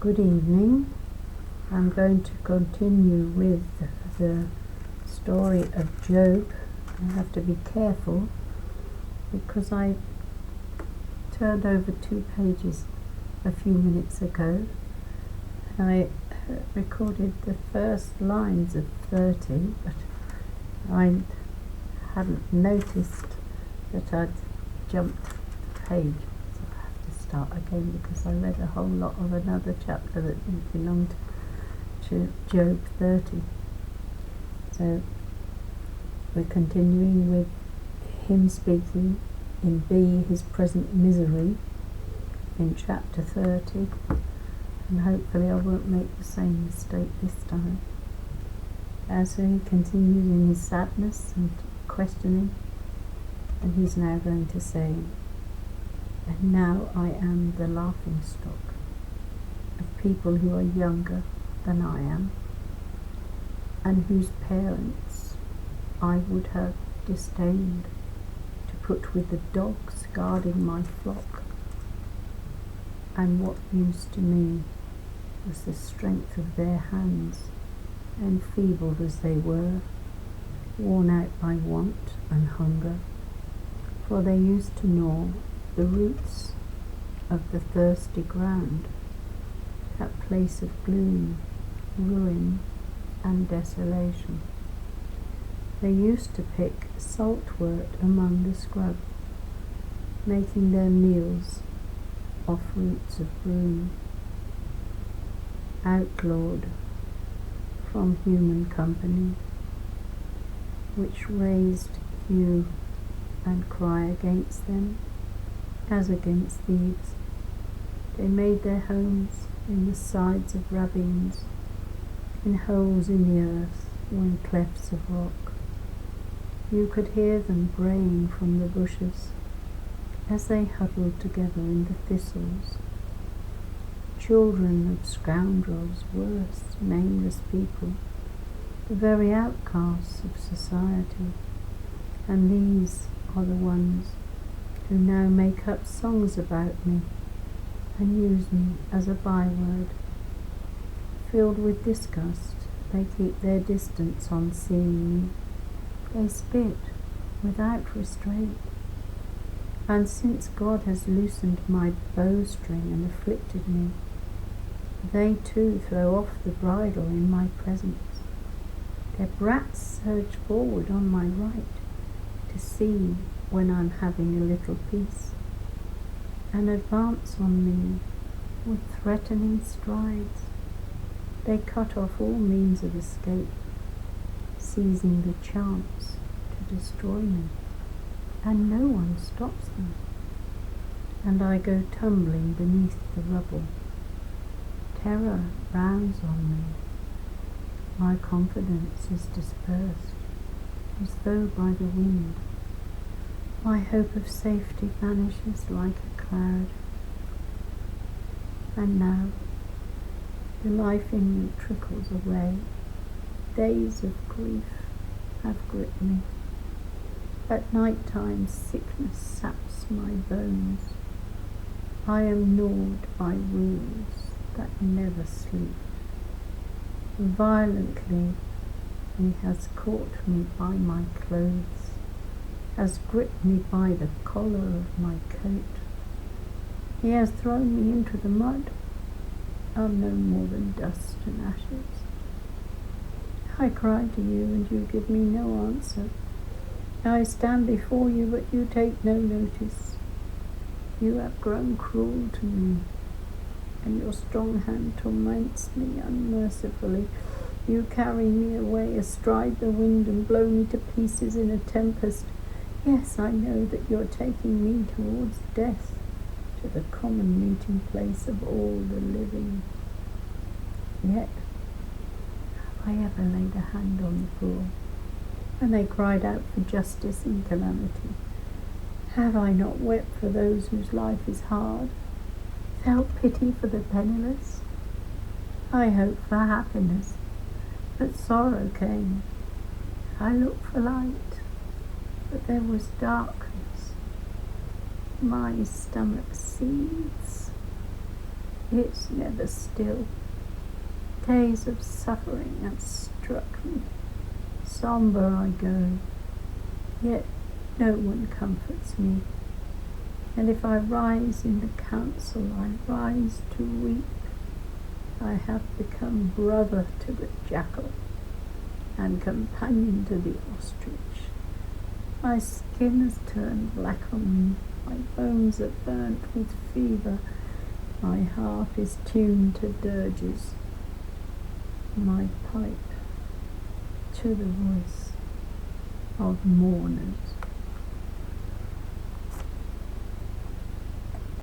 Good evening. I'm going to continue with the story of Job. I have to be careful because I turned over 2 pages a few minutes ago and I recorded the first lines of 30, but I hadn't noticed that I'd jumped the page. Start again because I read a whole lot of another chapter that didn't belong to Job 30. So we're continuing with him speaking in B, his present misery, in chapter 30, and hopefully I won't make the same mistake this time. As he continues in his sadness and questioning, and he's now going to say, "And now I am the laughing stock of people who are younger than I am, and whose parents I would have disdained to put with the dogs guarding my flock. And what use to me was the strength of their hands, enfeebled as they were, worn out by want and hunger, for they used to gnaw the roots of the thirsty ground, that place of gloom, ruin, and desolation. They used to pick saltwort among the scrub, making their meals off roots of broom, outlawed from human company, which raised hue and cry against them, as against thieves. They made their homes in the sides of ravines, in holes in the earth, or in clefts of rock. You could hear them braying from the bushes as they huddled together in the thistles. Children of scoundrels, worse, nameless people, the very outcasts of society, and these are the ones who now make up songs about me and use me as a byword. Filled with disgust, they keep their distance on seeing me. They spit without restraint. And since God has loosened my bowstring and afflicted me, they too throw off the bridle in my presence. Their brats surge forward on my right to see when I'm having a little peace, and advance on me with threatening strides. They cut off all means of escape, seizing the chance to destroy me, and no one stops them, and I go tumbling beneath the rubble. Terror rounds on me. My confidence is dispersed, as though by the wind. My hope of safety vanishes like a cloud. And now, the life in me trickles away. Days of grief have gripped me. At night time, sickness saps my bones. I am gnawed by wounds that never sleep. Violently, he has caught me by my clothes, has gripped me by the collar of my coat. He has thrown me into the mud. I'm no more than dust and ashes. I cry to you, and you give me no answer. I stand before you, but you take no notice. You have grown cruel to me, and your strong hand torments me unmercifully. You carry me away astride the wind and blow me to pieces in a tempest. Yes, I know that you're taking me towards death, to the common meeting place of all the living. Yet, have I ever laid a hand on the poor when they cried out for justice in calamity? Have I not wept for those whose life is hard, felt pity for the penniless? I hoped for happiness, but sorrow came. I looked for light, but there was darkness. My stomach seethes. It's never still. Days of suffering have struck me. Sombre I go, yet no one comforts me. And if I rise in the council, I rise to weep. I have become brother to the jackal and companion to the ostrich. My skin has turned black on me, my bones are burnt with fever, my harp is tuned to dirges, my pipe to the voice of mourners.